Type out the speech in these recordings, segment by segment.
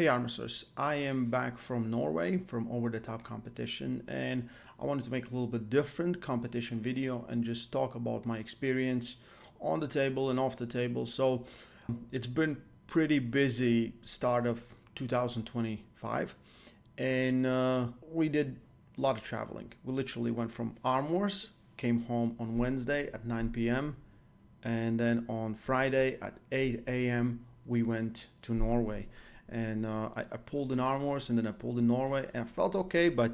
Hey Armwrestlers, I am back from Norway from over the top competition, and I wanted to make a little bit different competition video and just talk about my experience on the table and off the table. So it's been pretty busy start of 2025, and we did a lot of traveling. We literally went from Arm Wars, came home on Wednesday at 9 p.m. and then on Friday at 8 a.m. we went to Norway. And I pulled in Arm Wars and then I pulled in Norway, and I felt okay, but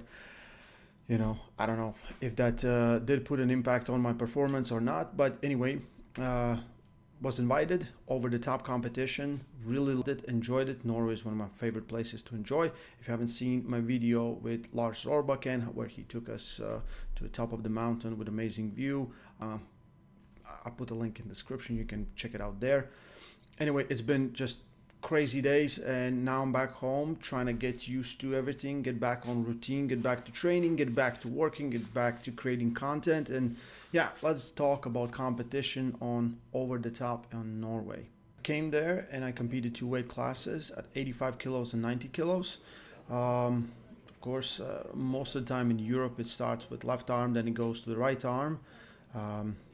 I don't know if that did put an impact on my performance or not. But anyway, was invited over the top competition, really loved it, enjoyed it. Norway is one of my favorite places to enjoy. If you haven't seen my video with Lars Orbakken where he took us to the top of the mountain with amazing view, I'll put a link in the description, you can check it out there. Anyway, it's been just crazy days, and now I'm back home trying to get used to everything, get back on routine, get back to training, get back to working, get back to creating content. And yeah, let's talk about competition on over the top in Norway. Came there and I competed two weight classes at 85 kilos and 90 kilos. Of course, most of the time in Europe it starts with left arm, then it goes to the right arm.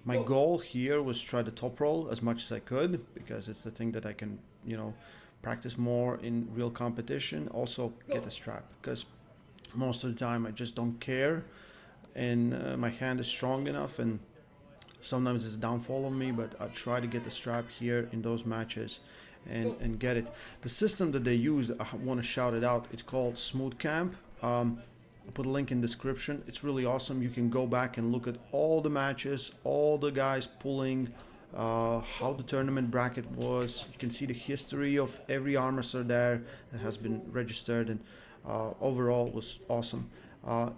My goal here was try the top roll as much as I could, because it's the thing that I can practice more in real competition. Also get a strap, because most of the time I just don't care, and my hand is strong enough, and sometimes it's a downfall on me, but I try to get the strap here in those matches and get it. The system that they use, I want to shout it out, it's called Smooth Camp. I'll put a link in the description. It's really awesome. You can go back and look at all the matches, all the guys pulling, how the tournament bracket was. You can see the history of every arm wrestler there that has been registered, and overall it was awesome.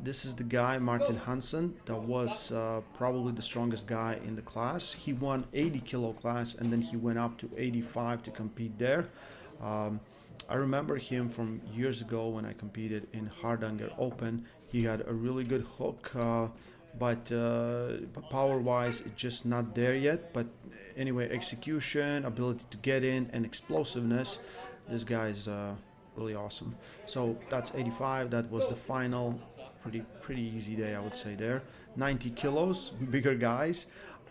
This is the guy, Martin Hansen, that was probably the strongest guy in the class. He won 80 kilo class, and then he went up to 85 to compete there. I remember him from years ago when I competed in Hardanger Open. He had a really good hook, but power-wise, it's just not there yet. But anyway, execution, ability to get in, and explosiveness, this guy is really awesome. So that's 85. That was the final. Pretty easy day, I would say there. 90 kilos, bigger guys.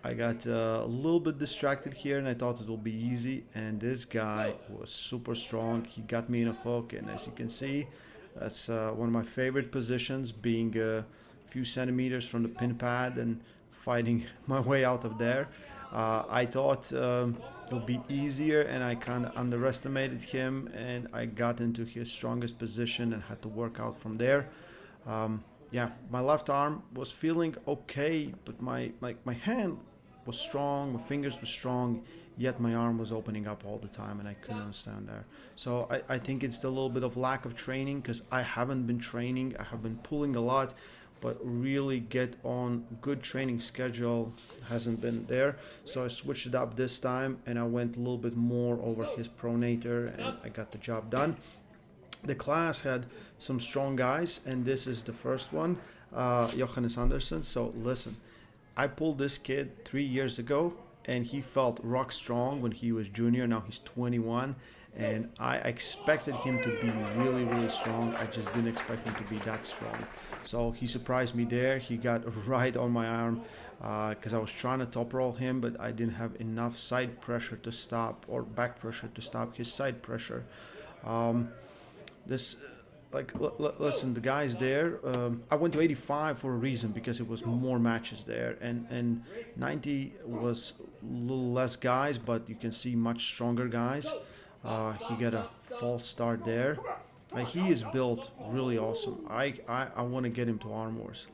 I got a little bit distracted here, and I thought it would be easy, and this guy was super strong. He got me in a hook, and as you can see, that's one of my favorite positions, being a few centimeters from the pin pad and fighting my way out of there. I thought it would be easier, and I kind of underestimated him, and I got into his strongest position and had to work out from there. Yeah, my left arm was feeling okay, but my hand was strong, my fingers were strong, yet my arm was opening up all the time, and I couldn't understand there. So I think it's a little bit of lack of training, because I haven't been training. I have been pulling a lot, but really get on good training schedule hasn't been there. So I switched it up this time, and I went a little bit more over his pronator, and I got the job done. The class had some strong guys, and this is the first one, Johannes Andersen. So listen, I pulled this kid 3 years ago, and he felt rock strong when he was junior. Now he's 21, and I expected him to be really, really strong. I just didn't expect him to be that strong. So he surprised me there. He got right on my arm, because I was trying to top roll him, but I didn't have enough side pressure to stop, or back pressure to stop his side pressure. Listen, the guys there, I went to 85 for a reason, because it was more matches there, and 90 was a little less guys, but you can see much stronger guys. He got a false start there. He is built really awesome. I want to get him to Arm Wars.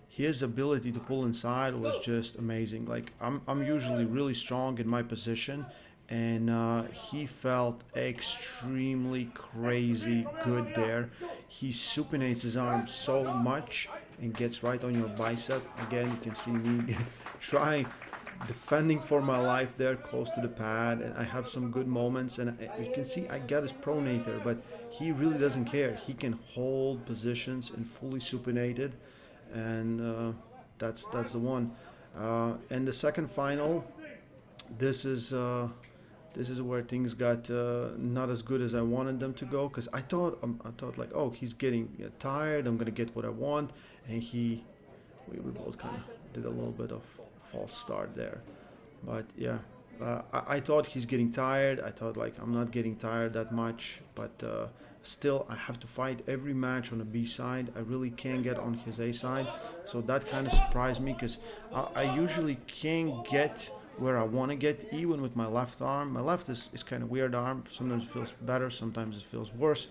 His ability to pull inside was just amazing. I'm usually really strong in my position, and he felt extremely crazy good there. He supinates his arm so much and gets right on your bicep. Again, you can see me trying, defending for my life there close to the pad, and I have some good moments, and you can see I got his pronator, but he really doesn't care. He can hold positions and fully supinated, and that's the one. And the second final, this is this is where things got not as good as I wanted them to go, because I thought like, oh, he's getting tired, I'm gonna get what I want, and we both kind of did a little bit of false start there. But yeah, I thought he's getting tired. I thought like I'm not getting tired that much, but still I have to fight every match on the B side. I really can't get on his A side, so that kind of surprised me, because I usually can't get where I want to get, even with my left arm. My left is kind of weird arm. Sometimes it feels better, sometimes it feels worse,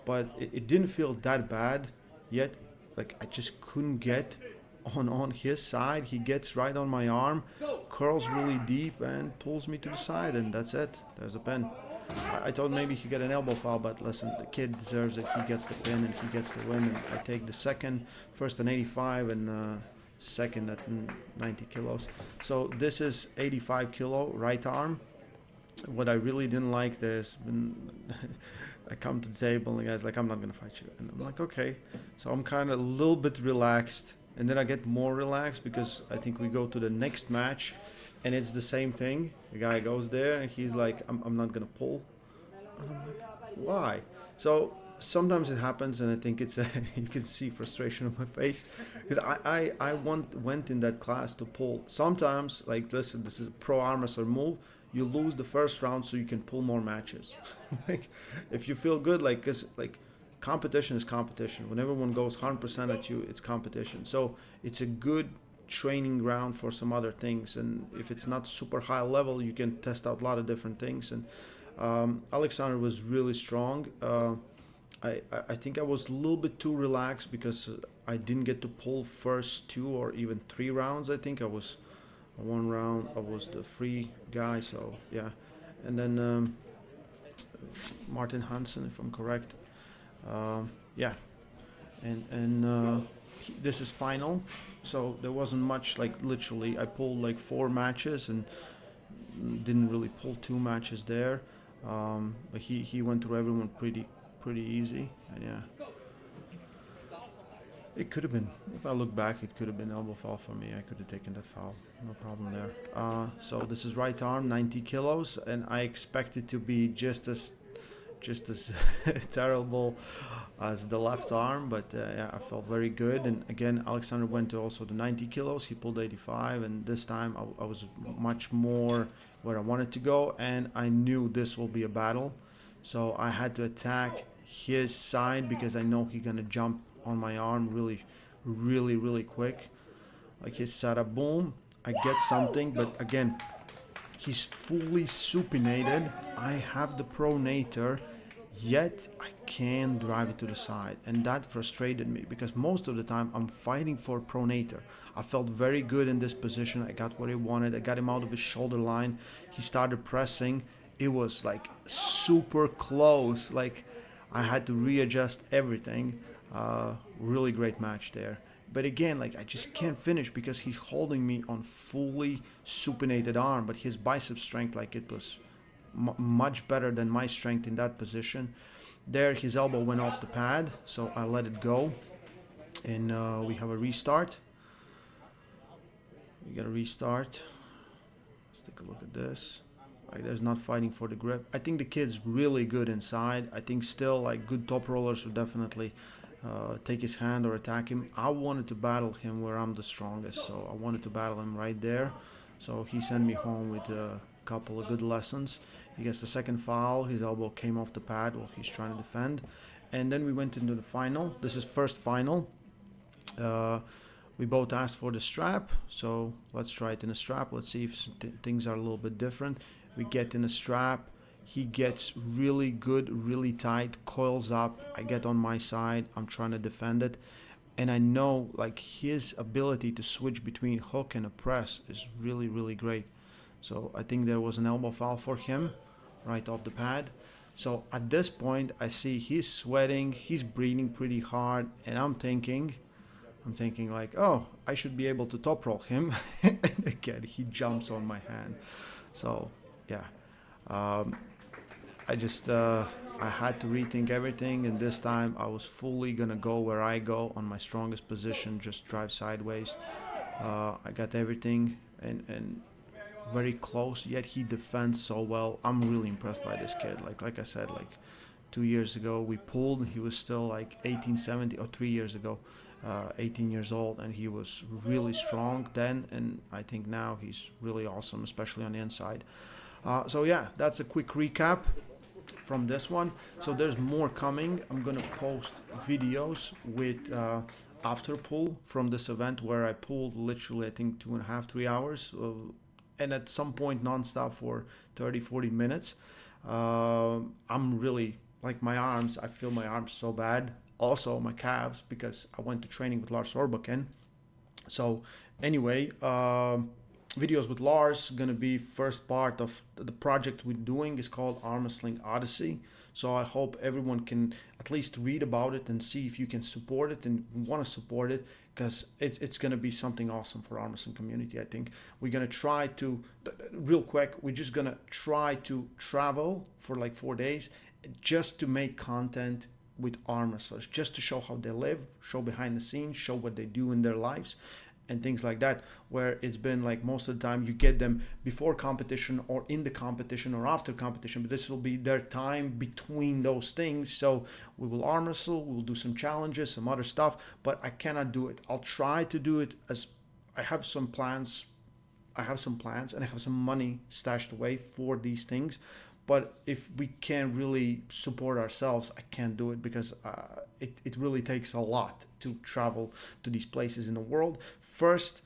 but it didn't feel that bad yet. Like I just couldn't get on his side. He gets right on my arm, curls really deep, and pulls me to the side, and that's it. There's a pin. I thought maybe he get an elbow foul, but listen, the kid deserves it. He gets the pin and he gets the win. And I take the second, first at 85 and second at 90 kilos. So this is 85 kilo right arm. What I really didn't like, there's been I come to the table and the guy's like, I'm not gonna fight you, and I'm like, okay. So I'm kind of a little bit relaxed, and then I get more relaxed because I think we go to the next match, and it's the same thing. The guy goes there and he's like, I'm not gonna pull, and I'm like, why? So sometimes it happens, and I think it's you can see frustration on my face, because I went in that class to pull. Sometimes, like, listen, this is a pro arm wrestler move. You lose the first round so you can pull more matches. Like, if you feel good, like, cause like competition is competition. When everyone goes 100% at you, it's competition. So it's a good training ground for some other things. And if it's not super high level, you can test out a lot of different things. And Alexander was really strong. I think I was a little bit too relaxed because I didn't get to pull first 2 or even 3 rounds. I think I was one round I was the free guy, so yeah. And then Martin Hansen, if I'm correct. Yeah, and this is final, so there wasn't much. Like, literally I pulled like 4 matches and didn't really pull 2 matches there, but he went through everyone pretty easy. And yeah, it could have been, if I look back, it could have been elbow foul for me. I could have taken that foul, no problem there. So this is right arm, 90 kilos, and I expect it to be just as terrible as the left arm, but yeah, I felt very good. And again, Alexander went to also the 90 kilos. He pulled 85, and this time I was much more where I wanted to go, and I knew this will be a battle. So I had to attack his side because I know he's gonna jump on my arm really quick. Like his setup, boom, I get something, but again, he's fully supinated. I have the pronator, yet I can't drive it to the side, and that frustrated me because most of the time I'm fighting for pronator. I felt very good in this position. I got what I wanted. I got him out of his shoulder line. He started pressing. It was like super close. Like, I had to readjust everything. Really great match there. But again, like, I just can't finish because he's holding me on fully supinated arm, but his bicep strength, like, it was much better than my strength in that position. There, his elbow went off the pad, so I let it go. And we have a restart. We got a restart. Let's take a look at this. Like, there's not fighting for the grip. I think the kid's really good inside. I think still, like, good top rollers would definitely take his hand or attack him. I wanted to battle him where I'm the strongest, so I wanted to battle him right there. So he sent me home with a couple of good lessons. He gets the second foul. His elbow came off the pad while he's trying to defend. And then we went into the final. This is first final. We both asked for the strap, so let's try it in a strap. Let's see if things are a little bit different. We get in a strap. He gets really good, really tight, coils up. I get on my side. I'm trying to defend it. And I know, like, his ability to switch between hook and a press is really great. So I think there was an elbow foul for him right off the pad. So at this point, I see he's sweating, he's breathing pretty hard, and I'm thinking like, oh, I should be able to top roll him. And again, he jumps on my hand. So yeah, I had to rethink everything, and this time I was fully gonna go where I go on my strongest position, just drive sideways. I got everything, and very close, yet he defends so well. I'm really impressed by this kid. Like I said, like 2 years ago we pulled, he was still like 18, 70, or 3 years ago, 18 years old, and he was really strong then, and I think now he's really awesome, especially on the inside. So yeah, that's a quick recap from this one. So there's more coming. I'm gonna post videos with after pull from this event, where I pulled literally, I think, 2.5, 3 hours, and at some point nonstop for 30, 40 minutes. I'm really, like, my arms, I feel my arms so bad, also my calves, because I went to training with Lars Orbakken. So anyway, videos with Lars gonna be first part of the project we're doing, is called Armwrestling Odyssey. So I hope everyone can at least read about it and see if you can support it and want to support it, because it's going to be something awesome for arm wrestling community. I think we're going to try to, real quick, we're just going to try to travel for like 4 days just to make content with arm wrestlers, just to show how they live, show behind the scenes, show what they do in their lives, and things like that, where it's been like most of the time you get them before competition or in the competition or after competition, but this will be their time between those things. So we will arm wrestle, we will do some challenges, some other stuff, but I cannot do it. I'll try to do it, as I have some plans. I have some plans and I have some money stashed away for these things. But if we can't really support ourselves, I can't do it, because it really takes a lot to travel to these places in the world. First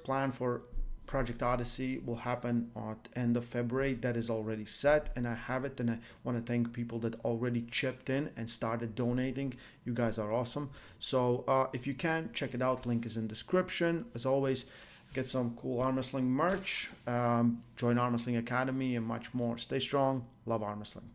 plan for Project Odyssey will happen at end of February. That is already set, and I have it. And I want to thank people that already chipped in and started donating. You guys are awesome. So if you can, check it out. Link is in description. As always, get some cool arm wrestling merch, join Arm Wrestling Academy, and much more. Stay strong. Love arm wrestling.